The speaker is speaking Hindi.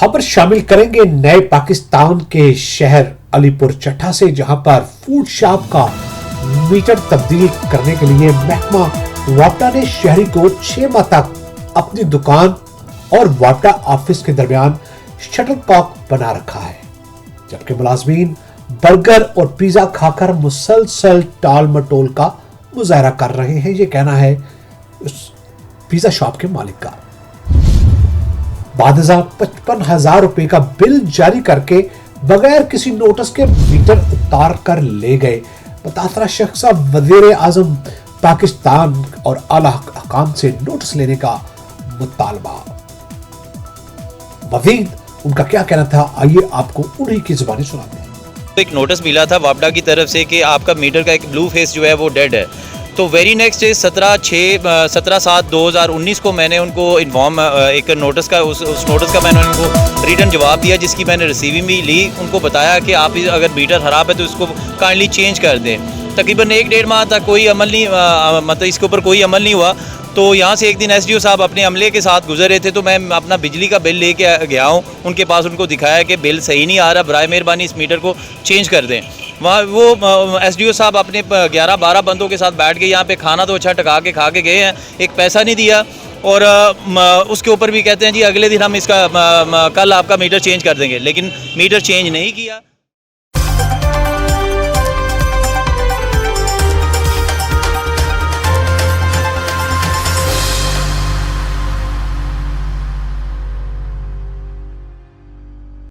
खबर शामिल करेंगे नए पाकिस्तान के शहर अलीपुर चट्टा से, जहां पर फूड शॉप का मीटर तब्दील करने के लिए महकमा वापडा ने शहरी को 6 माह तक अपनी दुकान और वापडा ऑफिस के दरमियान शटलकॉक बना रखा है, जबकि मुलाजमीन बर्गर और पिज्जा खाकर मुसलसल टाल मटोल का मुजाहरा कर रहे हैं। ये कहना है उस पिज्जा शॉप के मालिक का। बादशाह 55,000 रुपए का बिल जारी करके बगैर किसी नोटिस के मीटर उतार कर ले गए। मुतासरा शख्स वजीर आजम पाकिस्तान और आला हुकाम से नोटिस लेने का मुतालबा। मजीद उनका क्या कहना था, आइए आपको उन्हीं की जुबानी सुनाते हैं। एक नोटिस मिला था वापडा की तरफ से कि आपका मीटर का एक ब्लू फेस जो है वो डेड है। तो वेरी नेक्स्ट डे 17/7/2019 को मैंने उनको इन्फॉर्म एक नोटिस का उस नोटिस का मैंने उनको रिटर्न जवाब दिया, जिसकी मैंने रिसीविंग भी ली। उनको बताया कि आप अगर मीटर ख़राब है तो इसको काइंडली चेंज कर दें। तकरीबन 1-1.5 माह तक कोई अमल नहीं, मतलब इसके ऊपर कोई अमल नहीं हुआ। तो यहाँ से एक दिन एसडीओ साहब अपने अमले के साथ गुजर रहे थे, तो मैं अपना बिजली का बिल लेके गया हूँ उनके पास। उनको दिखाया कि बिल सही नहीं आ रहा, बराए मेहरबानी इस मीटर को चेंज कर दें। वहाँ वो एसडीओ साहब अपने 11-12 बंदों के साथ बैठ के यहाँ पे खाना तो अच्छा टका के खा के गए हैं, एक पैसा नहीं दिया। और उसके ऊपर भी कहते हैं जी अगले दिन हम इसका कल आपका मीटर चेंज कर देंगे, लेकिन मीटर चेंज नहीं किया।